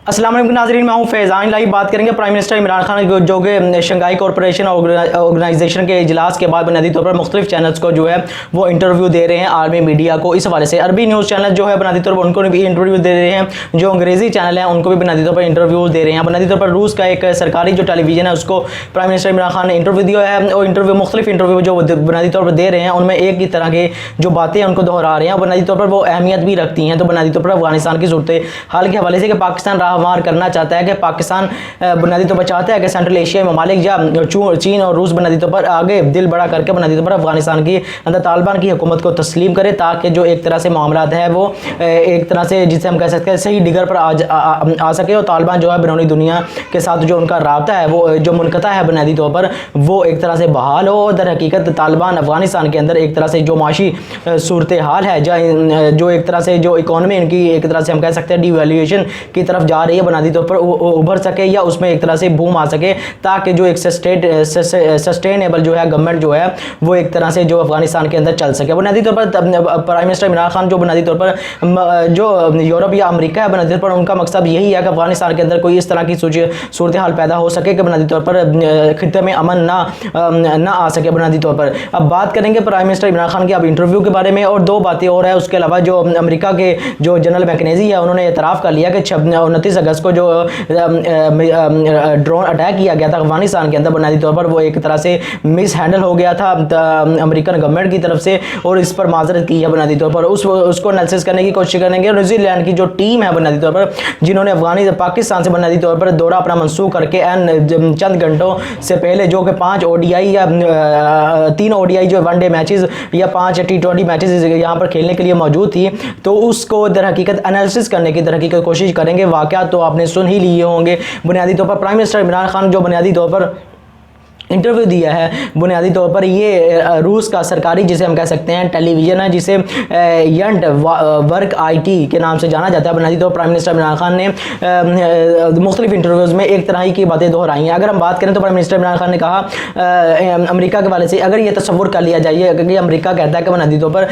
अस्सलाम वालेकुम नाज़रीन, मैं हूं फैज़ान। लाइव बात करेंगे प्राइम मिनिस्टर इमरान खान जो कि शंघाई कॉरपोरेशन ऑर्गेनाइजेशन के इजलास के बाद बुनियादी तौर पर मुख्तलिफ चैनल्स को जो है वो इंटरव्यू दे रहे हैं आर्मी मीडिया को। इस हवाले से अरबी न्यूज़ चैनल जो है बुनियादी तौर पर उनको भी इंटरव्यू दे रहे हैं, जो अंग्रेज़ी चैनल है उनको भी बुनियादी तौर पर इंटरव्यू दे रहे हैं। बुनियादी तौर पर रूस का एक सरकारी जो टेलीविजन है उसको प्राइम मिनिस्टर इमरान खान ने इंटरव्यू दिया है और इंटरव्यू मुख्तलिफ इंटरव्यू जो बुनियादी तौर पर दे रहे हैं उनमें एक ही तरह के जो बातें हैं उनको दोहरा रहे हैं। बुनियादी तौर पर वो अहमियत भी रखती हैं। तो बुनियादी तौर पर अफगानिस्तान की सूरत हाल के हवाले से कि पाकिस्तान राहमार करना चाहता है कि पाकिस्तान बुनियादी तौर पर चाहता है कि सेंट्रल एशियाई ममालिक या चीन और रूस बुनियादी तौर पर आगे दिल बड़ा करके बुनियादी तौर पर अफगानिस्तान की अंदर तालिबान की हुकूमत को तस्लीम करे, ताकि जो एक तरह से मामलात है वो एक तरह से जिसे हम कह सकते हैं सही डिगर पर आ सके और तालिबान जो है बैरूनी दुनिया के साथ जो उनका राब्ता है वो जो मुनक़ता है बुनियादी तौर पर वो एक तरह से बहाल हो। दर हकीकत तालिबान अफगानिस्तान के अंदर एक तरह से जो माशी सूरत हाल है जो एक तरह से जो इकॉनमी इनकी एक तरह से हम कह सकते हैं डिवैल्यूएशन की तरफ जा रही है, बुनियादी तौर पर उभर सके या उसमें एक तरह से बूम आ सके, ताकि जो एक सस्टेनेबल जो है गवर्नमेंट जो है वो एक तरह से जो अफगानिस्तान के अंदर चल सके। बुनियादी तौर पर प्राइम मिनिस्टर इमरान खान जो बुनियादी तौर पर जो यूरोप या अमेरिका है बुनियादी तौर पर उनका मकसद यही है कि अफगानिस्तान के अंदर कोई इस तरह की सूरत हाल पैदा हो सके कि बुनियादी तौर पर खित्ते में अमन ना आ सके बुनियादी तौर पर। अब बात करेंगे प्राइम मिनिस्टर इमरान खान के अब इंटरव्यू के बारे में और दो बातें और है। उसके अलावा जो अमेरिका के जो जनरल मैकेनेजी है उन्होंने एतराफ़ कर लिया कि 29 अगस्त को जो ड्रोन अटैक किया गया था अफगानिस्तान के अंदर बुनियादी तौर पर वो एक तरह से मिस हैंडल हो गया था अमेरिकन गवर्नमेंट की तरफ से और इस पर माजरत की है बुनियादी तौर पर। उसको एनालिसिस करने की कोशिश करेंगे। न्यूजीलैंड की जो टीम है बुनियादी तौर पर जिन्होंने पाकिस्तान से बुनियादी तौर पर दौरा अपना मनसूख करके चंद घंटों से पहले जो कि 5 ODI या 3 ODI जो वनडे मैचेस या 5 T20 मैचेस यहाँ पर खेलने के लिए मौजूद थी, तो उसको दर हकीकत एनालिसिस करने की दर हकीकत कोशिश करेंगे। वाक़यात तो आपने सुन ही लिए होंगे। बुनियादी तौर पर प्राइम मिनिस्टर इमरान खान जो बुनियादी तौर पर इंटरव्यू दिया है बुनियादी तौर पर ये रूस का सरकारी जिसे हम कह सकते हैं टेलीविज़न है, जिसे यंट वर्क IT के नाम से जाना जाता है। बुनियादी तौर पर प्राइम मिनिस्टर इमरान खान ने मुख्तलिफ इंटरव्यूज़ में एक तरह की बातें दोहराई हैं। अगर हम बात करें तो प्राइम मिनिस्टर इमरान खान ने कहा अमेरिका के वाले से अगर ये तस्वुर कर लिया जाए कि अमेरिका कहता है कि बुनियादी तौर पर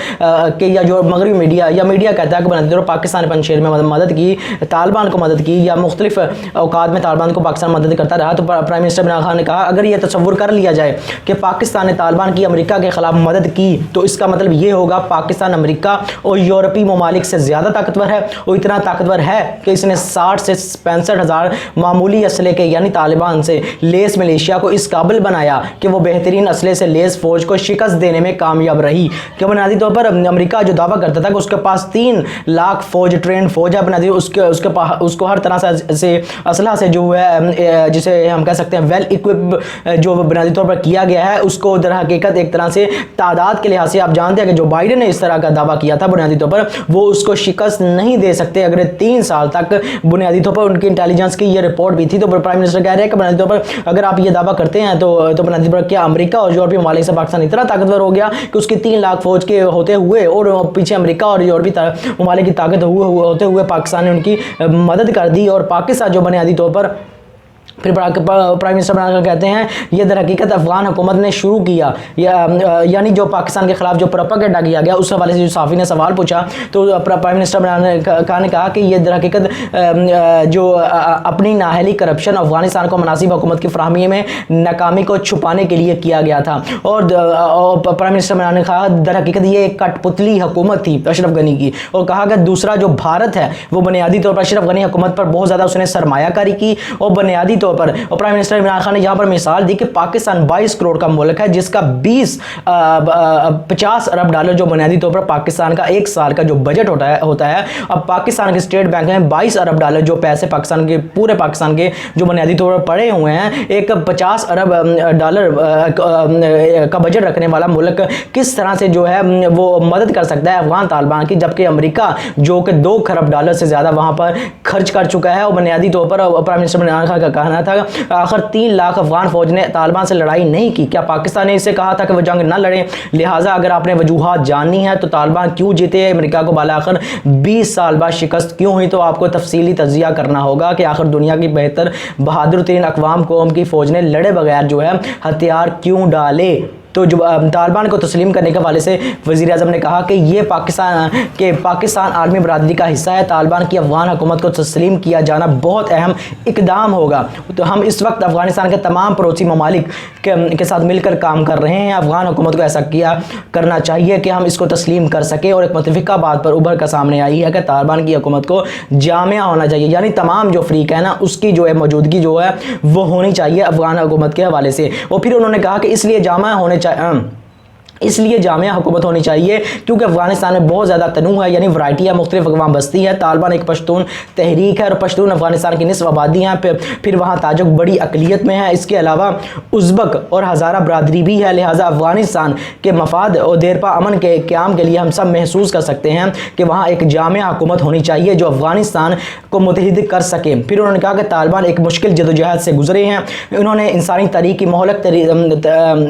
कि या जो मगरबी मीडिया या मीडिया कहता है कि बुनियादी तौर पर पाकिस्तान पंजशेर में मदद की, तालिबान को मदद की या मुख्तलिफ औकात में तालिबान को पाकिस्तान मदद करता रहा, तो प्राइम मिनिस्टर इमरान खान ने कहा अगर ये तस्वुर कर लिया जाए कि पाकिस्तान ने तालिबान की अमेरिका के खिलाफ मदद की, तो इसका मतलब ये होगा पाकिस्तान अमेरिका और यूरोपीय ममालिक से ज़्यादा ताकतवर है और इतना ताकतवर है कि इसने 60 से 65 हज़ार मामूली असले के यानी तालिबान से लेस मलेशिया को इस काबिल बनाया कि वो बेहतरीन असले से लेस फौज को शिकस्त देने में कामयाब रही। कि बुनियादी तौर पर अमेरिका जो दावा करता था कि उसके पास 3 लाख फौज ट्रेंड फौज है, बुनियादी उसको हर तरह से असला से जो है जिसे हम कह सकते हैं वेल इक्विप जो बुनियादी तौर पर किया गया है, उसको दर हकीकत एक तरह से तादाद के लिहाज से आप जानते हैं कि जो बाइडेन ने इस तरह का दावा किया था बुनियादी तौर पर वो उसको शिकस्त नहीं दे सकते। अगर 3 साल तक बुनियादी तौर पर उनकी इंटेलिजेंस की ये रिपोर्ट भी थी, तो प्राइम मिनिस्टर कह रहे हैं कि बुनियादी तौर पर अगर आप ये दावा करते हैं तो बुनियादी तौर पर क्या अमेरिका और यूरोपीय ममालिक से पाकिस्तान इतना ताकतवर हो गया कि उसकी 3 लाख फौज के होते हुए और पीछे अमेरिका और यूरोपीय ममालिक की ताकत होते हुए पाकिस्तान ने उनकी मदद कर दी। और पाकिस्तान जो बुनियादी तौर पर फिर प्राइम मिनिस्टर इमरान खान कहते हैं ये दर हकीकत अफगान हुकूमत ने शुरू किया यानी जो पाकिस्तान के खिलाफ जो प्रोपेगेंडा किया गया उस हवाले से जो साफ़ी ने सवाल पूछा, तो प्राइम मिनिस्टर इमरान खान ने कहा कि ये दर हकीकत जो अपनी नाहली करप्शन अफगानिस्तान को मुनासिब हुकूमत की फराहमी में नाकामी को छुपाने के लिए किया गया था। और प्राइम मिनिस्टर इमरान ने कहा दर हकीकत ये एक कठपुतली हुकूमत थी अशरफ गनी की, और कहा कि दूसरा जो भारत है वो बुनियादी तौर पर अशरफ गनी हुकूमत पर बहुत ज़्यादा उसने सरमायाकारी की और बुनियादी तौर पर। और प्राइम मिनिस्टर इमरान खान ने यहाँ पर मिसाल दी कि पाकिस्तान 22 करोड़ का मुल्क है जिसका 50 अरब डॉलर जो बुनियादी तौर पर पाकिस्तान का एक साल का जो बजट होता है। अब पाकिस्तान के स्टेट बैंक में 22 अरब डॉलर जो पैसे पाकिस्तान के पूरे पाकिस्तान के जो बुनियादी तौर पर पड़े हुए हैं, एक 50 अरब डॉलर का बजट रखने वाला मुल्क किस तरह से जो है वो मदद कर सकता है अफगान तालिबान की, जबकि अमेरिका जो कि 2 खरब डॉलर से ज़्यादा वहाँ पर खर्च कर चुका है। और बुनियादी तौर पर प्राइम मिनिस्टर इमरान खान का कहना था आखिर 3 लाख अफगान फौज ने तालिबान से लड़ाई नहीं की, क्या पाकिस्तान ने इससे कहा था कि वह जंग ना लड़े? लिहाजा अगर आपने वजूहात जाननी है तो तालिबान क्यों जीते, अमेरिका को बाला आखिर 20 साल बाद शिकस्त क्यों हुई, तो आपको तफसीली तज्जिया करना होगा कि आखिर दुनिया की बेहतर बहादुर तरीन अक़वाम कौम की फ़ौज ने लड़े बगैर जो है हथियार क्यों डाले। तो जो तालिबान को तस्लीम करने के हवाले से वज़ीर आज़म ने कहा कि ये पाकिस्तान आलमी बरादरी का हिस्सा है। तालिबान की अफ़गान हुकूमत को तस्लीम किया जाना बहुत अहम इकदाम होगा। तो हम इस वक्त अफ़गानिस्तान के तमाम पड़ोसी ममालिक के साथ मिलकर काम कर रहे हैं। अफ़गान हुकूमत को ऐसा करना चाहिए कि हम इसको तस्लीम कर सकें। और एक मुतफ़िका बात पर उभर कर सामने आई है कि तालिबान की हुकूमत को जामिया होना चाहिए, यानी तमाम जो फ़रीक है ना उसकी जो है मौजूदगी जो है वो होनी चाहिए अफ़गान हुकूमत के हवाले से। और फिर उन्होंने कहा कि इसलिए जामिया हुकूमत होनी चाहिए क्योंकि अफगानिस्तान में बहुत ज़्यादा तनूह है, यानी वैरायटी है, मुख्तलिफ अक़वाम बस्ती है। तालिबान एक पश्तून तहरीक है और पश्तून अफगानिस्तान की निस्फ़ आबादी हैं। फिर वहाँ ताजिक बड़ी अक़लियत में है। इसके अलावा उज़्बक और हज़ारा बरादरी भी है। लिहाजा अफगानिस्तान के मफाद और देरपा अमन के क़याम के लिए हम सब महसूस कर सकते हैं कि वहाँ एक जामिया हुकूमत होनी चाहिए जो अफगानिस्तान को मुत्तहिद कर सके। फिर उन्होंने कहा कि तालिबान एक मुश्किल जदोजहद से गुजरे हैं। इन्होंने इंसानी तारीख़ की मोहलक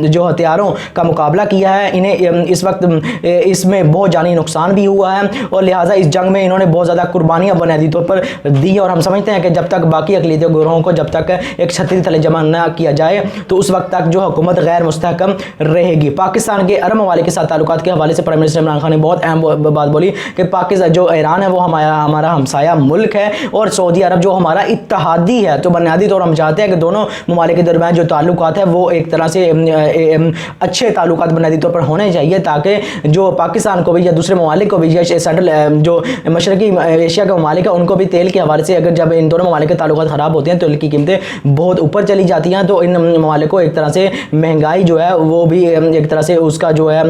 जो हथियारों का मुकाबला किया है। इन्हें इस वक्त इसमें बहुत जानी नुकसान भी हुआ है और लिहाजा इस जंग में इन्होंने बहुत ज़्यादा कुर्बानियाँ बुनियादी तौर पर दी। और हम समझते हैं कि जब तक बाकी अक़लीती ग्रोहों को जब तक एक छतरी तले जमा न किया जाए तो उस वक्त तक जो हुकूमत गैर मुस्तहकम रहेगी। पाकिस्तान के अरब ममालिक के साथ ताल्लुकात के हवाले से प्राइम मिनिस्टर इमरान खान ने बहुत अहम बात बोली कि पाकिस्तान जो ईरान है वो हमारा हमसाया मुल्क है और सऊदी अरब जो हमारा इत्तेहादी है। तो बुनियादी तौर हम चाहते हैं कि दोनों ममालिक के दरमियान जो ताल्लुकात है वो एक तरह से अच्छे ताल्लुकात बुनियादी तौर पर होने चाहिए ताकि जो पाकिस्तान को भी या दूसरे ममालिक को भी या सेंट्रल जो मशरकी एशिया के ममालिक है उनको भी तेल के हवाले से अगर जब इन दोनों ममालिक के ताल्लुकात ख़राब होते हैं तो तेल की कीमतें बहुत ऊपर चली जाती हैं। तो इन ममालिक को एक तरह से महंगाई जो है वो भी एक तरह से उसका जो है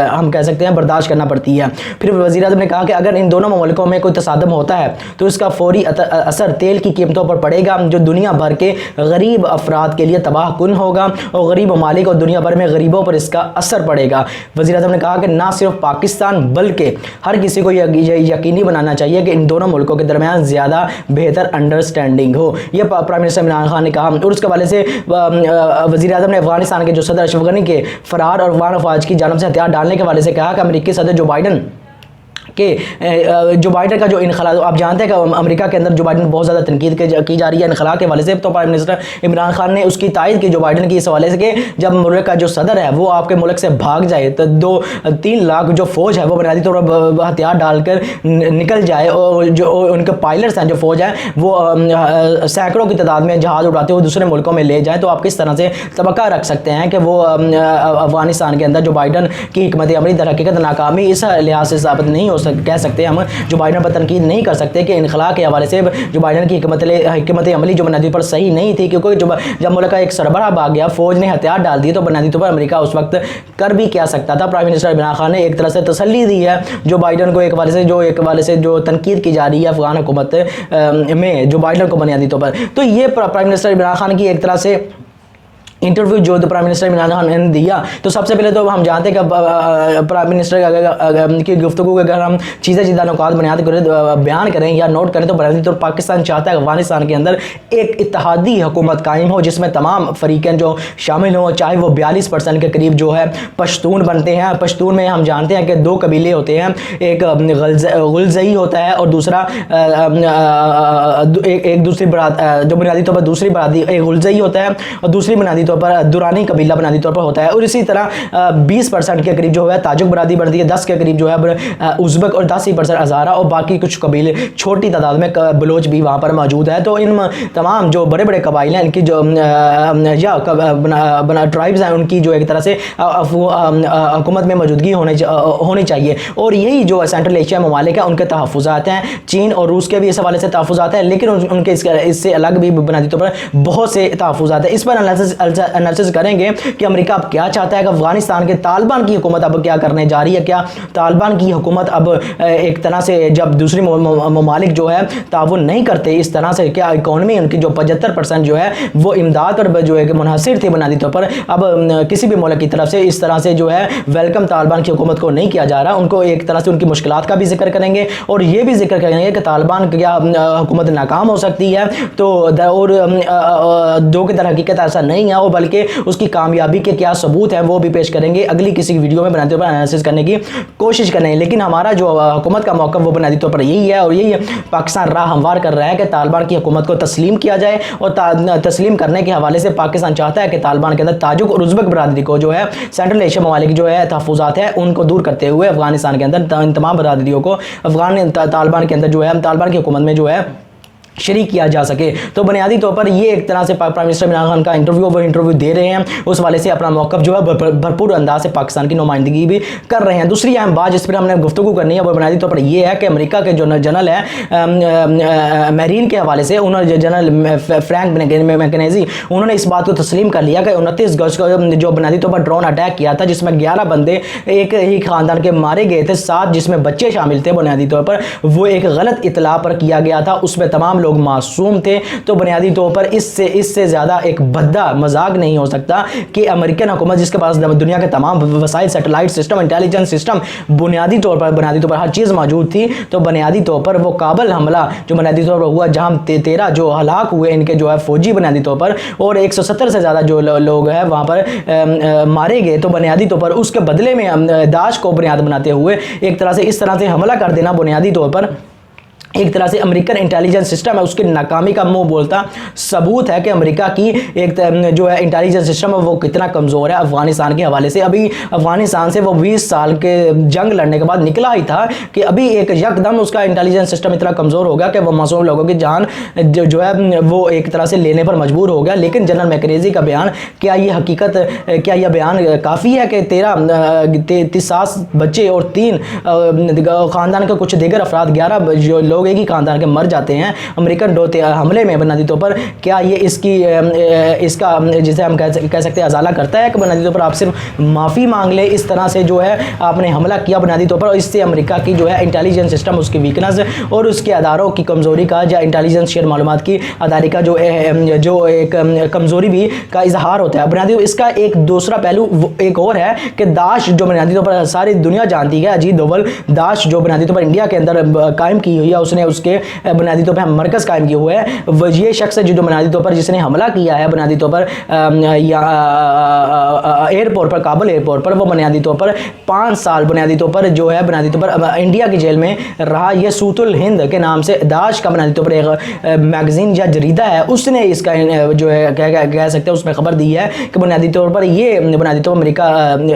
हम कह सकते हैं बर्दाश्त करना पड़ती है। फिर वज़ीर आज़म ने कहा कि अगर इन दोनों ममालिकों में कोई तसादम होता है तो इसका फौरी असर तेल की कीमतों पर पड़ेगा जो दुनिया भर के गरीब अफराद के लिए तबाह कुन होगा और गरीब ममालिक और दुनिया भर में गरीबों पर इसका असर पड़ेगा। वज़ीर आज़म ने कहा कि ना सिर्फ पाकिस्तान बल्कि हर किसी को यकीनी बनाना चाहिए कि इन दोनों मुल्कों के दरमियान ज़्यादा बेहतर अंडरस्टैंडिंग हो। यह प्राइम मिनिस्टर इमरान खान ने कहा। और उसके हवाले से वज़ीर आज़म ने अफगानिस्तान के जो सदर अशरफ गनी के फ़रार और अफगान अफवाज की जानब से हथियार डालने के हवाले से कहा कि अमेरिकी सदर जो बाइडन का जो इनखला, आप जानते हैं कि अमेरिका के अंदर जो बाइडन बहुत ज़्यादा तनकीद की जा रही है इनखला के हवाले से। तो प्राइम मिनिस्टर इमरान खान ने उसकी तायद की जो बाइडन की इस हवाले से कि जब मुल्क का जो सदर है वो आपके मुल्क से भाग जाए तो 2-3 लाख जो फ़ौज है वो बुनियादी तौर पर हथियार डालकर निकल जाए और जो उनके पायलट्स हैं जो फ़ौज है वो सैकड़ों की तादाद में जहाज़ उड़ाते हुए दूसरे मुल्कों में ले जाए, तो आप किस तरह से तवक्का रख सकते हैं कि वो अफगानिस्तान के अंदर जो बाइडन की हिकमत अमली दर हकीकत नाकामी इस लिहाज से साबित नहीं हो कह सकते हैं। हम जो बाइडन पर तनकीद नहीं कर सकते कि इनखला के हवाले से जो बाइडन की हिकमत अमली जो बुनियादी पर सही नहीं थी, क्योंकि जब मुल्क का एक सरबराह भाग गया, फौज ने हथियार डाल दिए, तो बुनियादी तौर पर अमेरिका उस वक्त कर भी क्या सकता था। प्राइम मिनिस्टर इमरान खान ने एक तरह से तसल्ली दी है जो बाइडन को एक हवाले से जो तनकीद की जा रही है अफगान हुकूमत में जो बाइडन को बुनियादी तौर पर। तो ये प्राइम मिनिस्टर इमरान खान की एक तरह से इंटरव्यू जो प्राइम मिनिस्टर इमरान खान ने दिया। तो सबसे पहले तो हम जानते हैं कि प्राइम मिनिस्टर की गुफ्तगू के अगर हम चीज़ें नुकात बुनियाद करें बयान करें या नोट करें तो बुनियादी तौर पाकिस्तान चाहता है अफगानिस्तान के अंदर एक इत्तेहादी हुकूमत कायम हो जिसमें तमाम फ़रीक़ें जो शामिल हों, चाहे वो 42% के करीब जो है पश्तून बनते हैं। पश्तून में हम जानते हैं कि 2 कबीले होते हैं, एक गुलजई होता है और दूसरा एक दूसरी बरात जो बुनियादी तौर पर दूसरी बरादरी एक गुलजई होता है और दूसरी बुनियादी तौर पर दुरानी कबीला बुनियादी तौर पर होता है। और इसी तरह 20% के करीब जो है ताजिक बरादरी बनती है, 10 के करीब जो है उज़्बक और 10% हज़ारा और बाकी कुछ कबीले छोटी तादाद में बलोच भी वहाँ पर मौजूद है। तो इन तमाम जो बड़े बड़े कबाइल हैं इनकी जो ट्राइब्स हैं उनकी जो एक तरह से हुकूमत में मौजूदगी होनी चाहिए। और यही जो सेंट्रल एशिया ममालिक है उनके तहफ़्फ़ुज़ात हैं, चीन और रूस के भी इस हवाले से तहफ़्फ़ुज़ात हैं, लेकिन उनके इससे अलग भी बुनियादी तौर पर बहुत से तहफ़्फ़ुज़ात हैं। इस पर एनालिसिस करेंगे कि अमेरिका अब क्या चाहता है कि अफगानिस्तान के तालिबान की हुकूमत अब क्या करने जा रही है। क्या तालिबान की हुकूमत अब एक तरह से जब दूसरी ममालिक जो है ताउन नहीं करते इस तरह से, क्या इकॉनमी उनकी जो 75% जो है वो इमदाद पर जो है कि मुनहसर थी बुनियादी तौर पर, अब किसी भी मुल्क की तरफ से इस तरह से जो है वेलकम तालिबान की हुकूमत को नहीं किया जा रहा। उनको एक तरह से उनकी मुश्किलात का भी जिक्र करेंगे और ये भी जिक्र करेंगे कि तालिबान क्या हुकूमत नाकाम हो सकती है। तो और 2 की तरह हकीकत ऐसा नहीं है और बल्कि उसकी कामयाबी के क्या सबूत है वो भी पेश करेंगे, अगली किसी वीडियो में बुनियादी तौर पर एनालिसिस करने की कोशिश करेंगे। लेकिन हमारा जो हुकूमत का मौक़िफ़ वो बुनियादी तौर पर यही है, और यही पाकिस्तान राह हमवार कर रहा है कि तालिबान की हुकूमत को तस्लीम किया जाए, और तस्लीम करने के हवाले से पाकिस्तान चाहता है कि तालिबान के अंदर ताजिक और उज़्बेक बरादरी को जो है सेंट्रल एशिया ममालिक जो है तहफ़्फ़ुज़ात है उनको दूर करते हुए अफगानिस्तान के अंदर इन तमाम बरादरियों को तालिबान के अंदर जो है तालिबान की हुकूमत में जो है शरीक किया जा सके। तो बुनियादी तौर पर ये एक तरह से प्राइम मिनिस्टर इमरान खान का इंटरव्यू दे रहे हैं, उस वाले से अपना मौक़िफ़ जो है भरपूर अंदाज से पाकिस्तान की नुमाइंदगी भी कर रहे हैं। दूसरी अहम बात जिस पर हमने गुफ्तगू करनी है वो बुनियादी तौर पर ये है कि अमेरिका के जो जनरल है मैरीन के हवाले से, उन्होंने जनरल फ्रैंक मैकेनेजी, उन्होंने इस बात को तस्लीम कर लिया कि 29 अगस्त को जो बुनियादी तौर पर ड्रोन अटैक किया था जिसमें 11 बंदे एक ही ख़ानदान के मारे गए थे, 7 जिसमें बच्चे शामिल थे, बुनियादी तौर पर वो एक गलत इतला पर किया गया था, उसमें तमाम लोग मासूम थे। तो बुनियादी तौर पर इससे ज़्यादा एक भद्दा मजाक नहीं हो सकता कि अमेरिकन हुकूमत जिसके पास दुनिया के तमाम वसाइल, सैटेलाइट सिस्टम, इंटेलिजेंस सिस्टम, बुनियादी तौर पर हर चीज़ मौजूद थी, तो बुनियादी तौर पर वो काबल हमला जो बुनियादी तौर पर हुआ जहाँ 13 जो हलाक हुए इनके जो है फौजी बुनियादी तौर पर, और 170 से ज़्यादा जो लोग हैं वहाँ पर मारे गए, तो बुनियादी तौर पर उसके बदले में दाश को बुनियाद बनाते हुए एक तरह से इस तरह से हमला कर देना बुनियादी तौर पर एक तरह से अमेरिकन इंटेलिजेंस सिस्टम है उसकी नाकामी का मुंह बोलता सबूत है कि अमेरिका की एक जो है इंटेलिजेंस सिस्टम है वो कितना कमज़ोर है अफगानिस्तान के हवाले से। अभी अफगानिस्तान से वो 20 साल के जंग लड़ने के बाद निकला ही था कि अभी एक यकदम उसका इंटेलिजेंस सिस्टम इतना कमज़ोर हो गया कि वो मासूम लोगों की जान जो है वो एक तरह से लेने पर मजबूर हो गया। लेकिन जनरल मैकेनेजी का बयान, क्या ये हकीकत, क्या यह बयान काफ़ी है कि 13 बच्चे और 3 ख़ानदान के कुछ दीगर अफराद 11 जो लोग एक ही खानदान के मर जाते हैं अमेरिकन ड्रोन हमले में बुनियादी तौर पर, क्या ये इसका जिसे हम कह सकते हैं अजाला करता है कि बुनियादी तौर पर आप सिर्फ माफ़ी मांग ले, इस तरह से जो है आपने हमला किया बुनियादी तौर पर, और इससे अमेरिका की जो है इंटेलिजेंस सिस्टम उसकी वीकनेस और उसके अदारों की कमज़ोरी का या इंटेलिजेंस शेयर मालूमात की अदारी का जो एक कमज़ोरी भी का इजहार होता है। बुनियादी इसका एक दूसरा पहलू एक और है कि दाश जो बुनियादी तौर पर सारी दुनिया जानती है, अजीत दोवल दाश जो बुनियादी तौर पर इंडिया के अंदर कायम की हुई है, उसने उसके बुनियादी तौर पर मरकज़ कायम किए हुए है। ये शख्स है जो बुनियादी तौर पर जिसने हमला किया है बुनियादी तौर पर एयरपोर्ट पर, काबुल एयरपोर्ट पर, वो बुनियादी तौर पर 5 साल बुनियादी तौर पर जो है बुनियादी तौर पर इंडिया की जेल में रहा। ये सूतुल हिंद के नाम से दाश का बुनियादी तौर पर एक मैगजीन या जरीदा है, उसने इसका जो है कह सकते हैं उसमें खबर दी है कि बुनियादी तौर पर ये बुनियादी तौर पर अमेरिका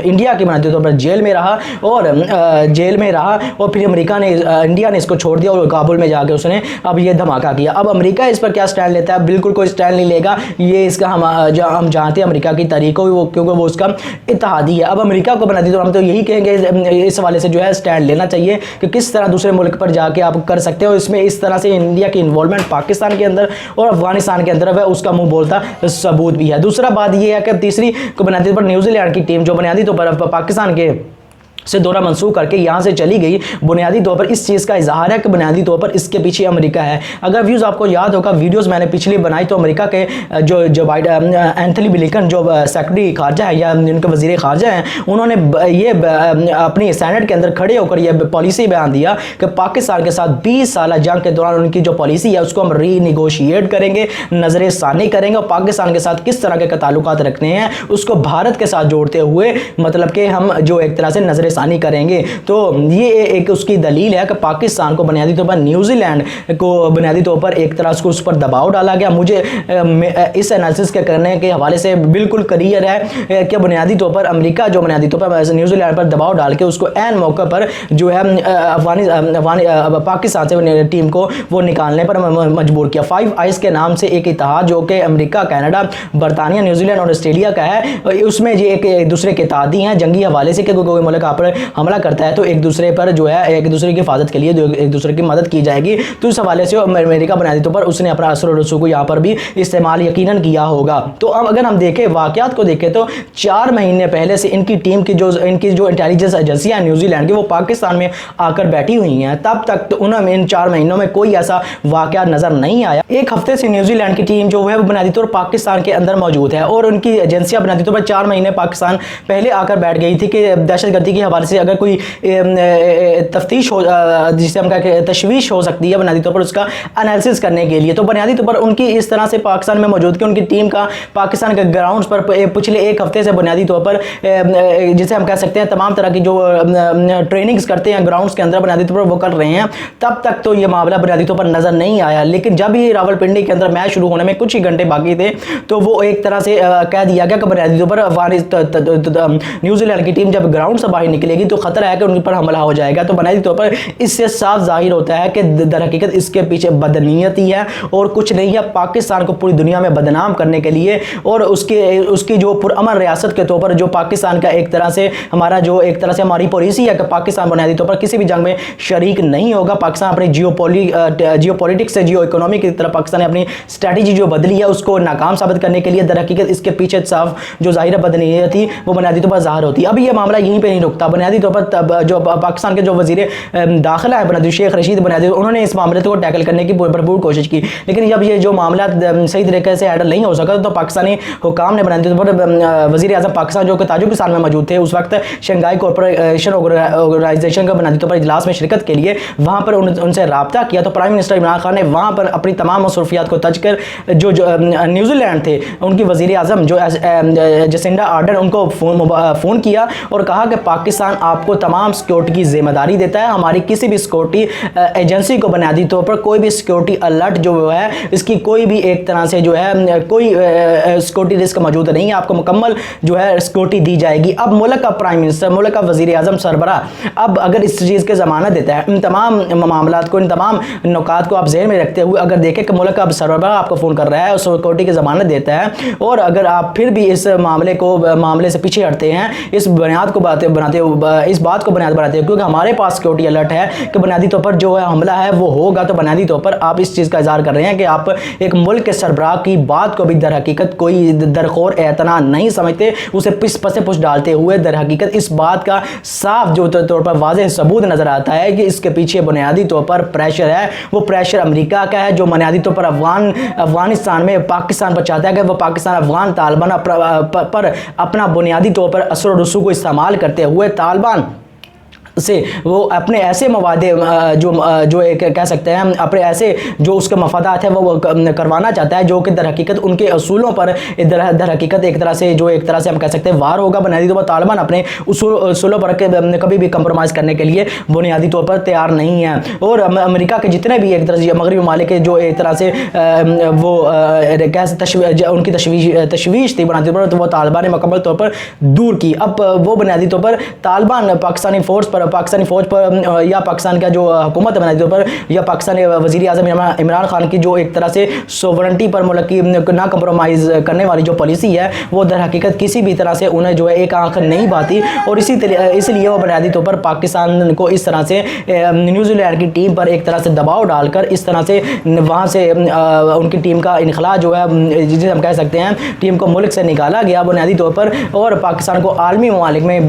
इंडिया के बुनियादी तौर पर जेल में रहा और फिर अमेरिका ने इंडिया ने इसको छोड़ दिया और काबुल में जाके उसने अब ये धमाका किया। अब अमेरिका इस पर क्या स्टैंड लेता है? बिल्कुल कोई स्टैंड नहीं लेगा। ये इसका हम जानते हैं अमेरिका की तरीकों वो, क्योंकि वो उसका इत्तेहादी है। अब अमेरिका को बनाती तो हम तो यही कहेंगे इस हवाले से जो है स्टैंड लेना चाहिए कि किस तरह दूसरे मुल्क पर जाके आप कर सकते हो। इसमें इस तरह से इंडिया की इन्वॉल्वमेंट पाकिस्तान के अंदर और अफगानिस्तान के अंदर है, उसका मुंह बोलता सबूत भी है। दूसरा बात यह है कि तीसरी को बुनियादी तौर पर न्यूजीलैंड की टीम जो बुनियादी तौर पर पाकिस्तान के से दौरा मंसूख करके यहाँ से चली गई, बुनियादी तौर पर इस चीज़ का इजहार है कि बुनियादी तौर पर इसके पीछे अमेरिका है। अगर व्यूज़ आपको याद होगा, वीडियोस मैंने पिछली बनाई तो अमेरिका के जो बाइडेन एंथनी ब्लिंकन जो सेक्रेटरी खारजा है या उनके वजीर खारजा हैं, उन्होंने ये अपनी सेनेट के अंदर खड़े होकर यह पॉलिसी बयान दिया कि पाकिस्तान के साथ 20 साल जंग के दौरान उनकी जो पॉलिसी है उसको हम रीनिगोशिएट करेंगे, नजर सानी करेंगे और पाकिस्तान के साथ किस तरह के ताल्लुकात रखने हैं उसको भारत के साथ जोड़ते हुए मतलब कि हम जो एक तरह से नजर सानी करेंगे। तो ये एक उसकी दलील है कि पाकिस्तान को बुनियादी तौर पर न्यूजीलैंड को बुनियादी तौर पर एक तरह से उस पर दबाव डाला गया। मुझे इस एनालिसिस के करने के हवाले से बिल्कुल क्लियर है कि बुनियादी तौर पर अमेरिका जो बुनियादी तौर पर न्यूजीलैंड पर दबाव डाल के उसको ऐन मौके पर जो है पाकिस्तान से टीम को वो निकालने पर मजबूर किया। 5 आइस के नाम से एक इत्तेहाद जो कि अमेरिका, कनाडा, बरतानिया, न्यूजीलैंड और ऑस्ट्रेलिया का है, उसमें ये एक दूसरे के इत्तेहादी हैं जंगी हवाले से कि कोई मुल्क आप पर हमला करता है तो एक दूसरे पर जो है एक दूसरे की हिफाजत के लिए एक दूसरे की मदद की जाएगी। तो इस हवाले से अमेरिका बुनियादी तौर पर उसने अपना असर और रसूख को यहाँ पर भी इस्तेमाल यकीनन किया होगा। तो अब अगर हम देखें वाक़यात को देखें तो 4 महीने पहले से इनकी टीम की इनकी जो इंटेलिजेंस एजेंसियाँ हैं न्यूजीलैंड की वो पाकिस्तान में आकर बैठी हुई हैं। तब तक तो उन्होंने इन 4 महीनों में कोई ऐसा वाक़या नज़र नहीं आया। एक हफ्ते से न्यूजीलैंड की टीम जो है वो बुनियादी तौर पाकिस्तान के अंदर मौजूद है और उनकी एजेंसियाँ बुनियादी तौर पर 4 महीने पाकिस्तान पहले आकर बैठ गई थी कि दहशतगर्दी की हवाले से अगर कोई तफ्तीश हो, जिसे हम कहते हैं तशवीश हो सकती है बुनियादी तौर पर उसका एनालिसिस करने के लिए, तो बुनियादी तौर पर उनकी इस तरह से पाकिस्तान में मौजूदगी उनकी टीम का पाकिस्तान के ग्राउंड्स पर पिछले एक हफ्ते से बुनियादी तौर पर जिसे हम कह सकते हैं तमाम तरह की जो ट्रेनिंग्स करते हैं ग्राउंड्स के अंदर बुनियादी तौर पर वो कर रहे हैं, तब तक तो ये मामला बुनियादी तौर पर नजर नहीं आया। लेकिन जब ही रावलपिंडी के अंदर मैच शुरू होने में कुछ ही घंटे बाकी थे तो वो एक तरह से कह दिया गया कि बुनियादी तौर पर न्यूजीलैंड की टीम जब ग्राउंड से बाहर निकलेगी तो खतरा है कि उन पर हमला हो जाएगा। तो बुनियादी तौर पर इससे साफ जाहिर होता है कि दर हकीकत इसके पीछे बदनीयती है और कुछ नहीं है। पाकिस्तान को पूरी दुनिया में बदनाम करने के लिए और उसकी जो पुरअमन रियासत के तौर पर जो पाकिस्तान का एक तरह से हमारा जो एक तरह से हमारी पॉलिसी है कि पाकिस्तान बुनियादी तौर पर किसी भी जंग में शरीक नहीं होगा। पाकिस्तान अपनी जियोपॉलिटिक्स से जियो इकोनॉमी की तरफ पाकिस्तान ने अपनी स्ट्रैटेजी जो बदली है उसको नाकाम साबित करने के लिए दर हकीकत इसके पीछे साफ जो जाहिर बदनीयत थी वो बुनियादी तौर पर ज़ाहिर होती है। अब ये मामला यहीं पर नहीं रुकता। बुनियादी तौर पर जो पाकिस्तान के जो वजीर दाखिला है बुनियादी शेख रशीद बुनियादी उन्होंने इस मामले को टैकल करने की भरपूर कोशिश की, लेकिन जब ये जो मामला सही तरीके से हैंडल नहीं हो सका तो पाकिस्तानी हुकाम ने बुनियादी तौर पर वज़ीर आज़म पाकिस्तान जो कि ताजिकिस्तान में मौजूद थे उस वक्त शंघाई कॉरपोरेशन ऑर्गेनाइजेशन का बुनियादी तौर पर इजलास में शिरकत के लिए वहाँ पर उनसे रब्ता किया। तो प्राइम मिनिस्टर इमरान खान ने वहाँ पर अपनी तमाम मसरूफियात को तज कर जो न्यूजीलैंड थे उनकी वज़ीर आज़म जो जसिंडा आर्डन उनको फ़ोन किया और कहा कि पाकिस्तान आपको तमाम सिक्योरिटी की जिम्मेदारी देता है। हमारी किसी भी सिक्योरिटी एजेंसी को बुनियादी तौर पर कोई भी सिक्योरिटी अलर्ट जो है इसकी कोई भी एक तरह से जो है कोई सिक्योरिटी रिस्क मौजूद नहीं है, आपको मुकम्मल जो है सिक्योरिटी दी जाएगी। अब मुल्क का प्राइम मिनिस्टर मुल्क का वज़ीर आज़म सरबरा अब अगर इस चीज़ की ज़मानत देता है इन तमाम मामलात को इन तमाम नुकात को आप ज़हन में रखते हुए अगर देखें कि मुल्क का सरबरा आपको फ़ोन कर रहा है और सिक्योरिटी की ज़मानत देता है और अगर आप फिर भी इस मामले से पीछे हटते हैं इस बुनियाद को बनाते हुए क्योंकि हमारे पास सिक्योरिटी अलर्ट है कि बुनियादी तौर पर जो है हमला है वो होगा, तो बुनियादी तौर पर आप इस चीज़ का इज़हार कर रहे हैं कि आप एक मुल्क के सरबराह की बात को भी दर हकीकत कोई दरखोर एतना नहीं समझते, उसे पसे पुश डालते हुए दर हकीकत इस बात का साफ जो तौर पर वाज़ेह सबूत नज़र आता है कि इसके पीछे बुनियादी तौर पर प्रेशर है। वो प्रेशर अमेरिका का है जो बुनियादी तौर पर अफगानिस्तान में पाकिस्तान पर चाहता है कि वह पाकिस्तान अफगान तालिबान पर अपना बुनियादी तौर पर असर और रसूख को इस्तेमाल करते हुए तालिबान से वो अपने ऐसे मवादे जो एक कह सकते हैं अपने ऐसे जो उसके मफादात है वो करवाना चाहता है जो कि दर हकीकत उनके असूलों पर दर हकीकत एक तरह से हम कह सकते हैं वार होगा। बुनियादी तौर पर तालिबान अपने असूलों पर कभी भी कंप्रोमाइज़ करने के लिए बुनियादी तौर पर तैयार नहीं है और अमेरिका के जितने भी एक तरह से मगरबी ममालिक के जो एक तरह से वो उनकी तशवीश थी बुनियादी तौर पर तो वो तालिबान ने मुकम्मल तौर पर दूर की। अब वो बुनियादी तौर पर तालिबान पाकिस्तानी फ़ौज पर या पाकिस्तान का जो हुकूमत है बुनियादी तौर पर या पाकिस्तानी वज़ीर आज़म इमरान खान की जो एक तरह से सोवरेंटी पर मुल्क की ना कंप्रोमाइज़ करने वाली जो पॉलिसी है वो दर हकीकत किसी भी तरह से उन्हें जो है एक आंख नहीं बाती और इसलिए वो बुनियादी तौर पर पाकिस्तान को इस तरह से न्यूजीलैंड की टीम पर एक तरह से दबाव डालकर इस तरह से वहाँ से उनकी टीम का इनखला जो है जिसे हम कह सकते हैं टीम को मुल्क से निकाला गया बुनियादी तौर पर और पाकिस्तान को आलमी ममालिक में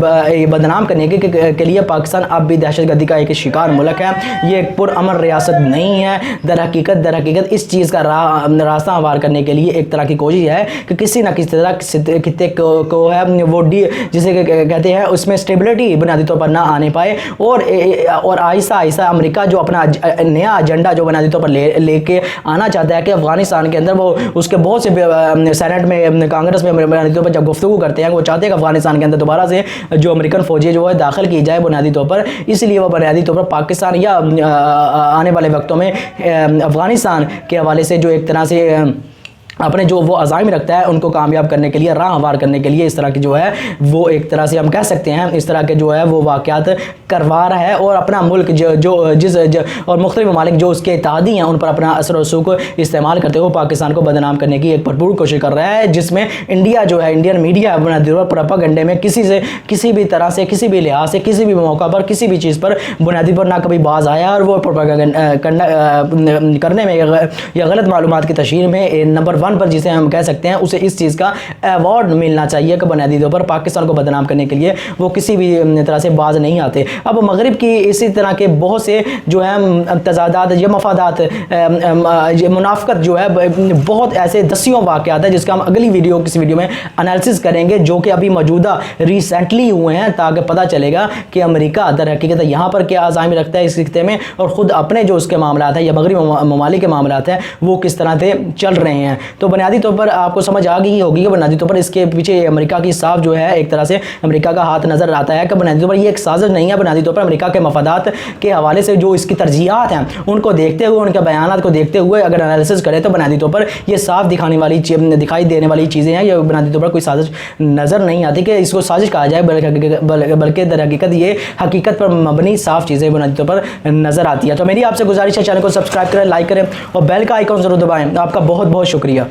बदनाम करने के लिए पाकिस्तान अब भी दहशतगर्दी का एक शिकार मुल्क है। ये एक पुरअमन रियासत नहीं है। दर हकीकत इस चीज़ का रास्ता हवार करने के लिए एक तरह की कोशिश है कि किसी न किसी तरह खित्ते को है वो जिसे कहते हैं उसमें स्टेबिलिटी बुनियादी तौर पर ना आने पाए और आहिस्ता अमेरिका जो अपना नया एजेंडा जो बुनियादी तौर पर लेके आना चाहता है कि अफगानिस्तान के अंदर वो उसके बहुत से सेनेट में कांग्रेस में बुनियादी तौर पर जब गुफ्तगू करते हैं वो चाहते हैं कि अफगानिस्तान के अंदर दोबारा से जो अमेरिकन फौजी जो है दाखिल की जाए बुनियादी तौर पर। इसलिए वो बुनियादी तौर पर पाकिस्तान या आने वाले वक्तों में अफगानिस्तान के हवाले से जो एक तरह से अपने जो वो अज़ाइम रखता है उनको कामयाब करने के लिए राह हवार करने के लिए इस तरह की जो है वो एक तरह से हम कह सकते हैं इस तरह के जो है वो वाक़यात करवा रहा है और अपना मुल्क और मुख्तलिफ ममालिक जो उसके इत्तेहादी हैं उन पर अपना असर रसूख इस्तेमाल करते हुए पाकिस्तान को बदनाम करने की एक भरपूर कोशिश कर रहा है, जिसमें इंडिया जो है इंडियन मीडिया बुनियादी तौर पर प्रोपेगेंडे में किसी भी तरह से किसी भी लिहाज से किसी भी मौका पर किसी भी चीज़ पर बुनियादी पर ना कभी बाज आया और वो प्रोपेगेंडा करने में या गलत मालूमात की तशहीर में नंबर +1 पर जिसे हम कह सकते हैं, उसे इस चीज़ का अवार्ड मिलना चाहिए कि बुनियादी तौर पर पाकिस्तान को बदनाम करने के लिए वो किसी भी तरह से बाज नहीं आते। अब मगरिब की इसी तरह के बहुत से जो है तजादात या मफादात, मुनाफकत जो है, बहुत ऐसे दसियों वाक़यात है जिसका हम अगली किसी वीडियो में एनालिसिस करेंगे, जो कि अभी मौजूदा रिसेंटली हुए हैं, ताकि पता चलेगा कि अमेरिका दर हकीकत यहाँ पर क्या अज़ाम रखता है इस खित्ते में, और ख़ुद अपने जो उसके मामला है या मगरबी ममालिक के मामला हैं वो किस तरह से चल रहे हैं। तो बुनियादी तौर पर आपको समझ आ गई होगी कि बुनियादी तौर पर इसके पीछे अमेरिका की साफ जो है एक तरह से अमेरिका का हाथ नज़र आता है कि बुनियादी तौर पर ये एक साजिश नहीं है। बुनियादी तौर पर अमेरिका के मफादात के हवाले से जो इसकी तरजीहात हैं उनको देखते हुए, उनके बयानात को देखते हुए अगर एनालिसिस करें तो बुनियादी तौर पर ये साफ दिखाई देने वाली चीज़ें हैं। ये बुनियादी तौर पर कोई साजिश नज़र नहीं आती कि इसको साजिश कहा जाए, बल्कि दर हकीकत ये हकीकत पर मबनी साफ चीज़ें बुनियादी तौर पर नज़र आती है। तो मेरी आपसे गुजारिश है, चैनल को सब्सक्राइब करें, लाइक करें और बेल का आइकॉन ज़रूर दबाएं। आपका बहुत बहुत शुक्रिया।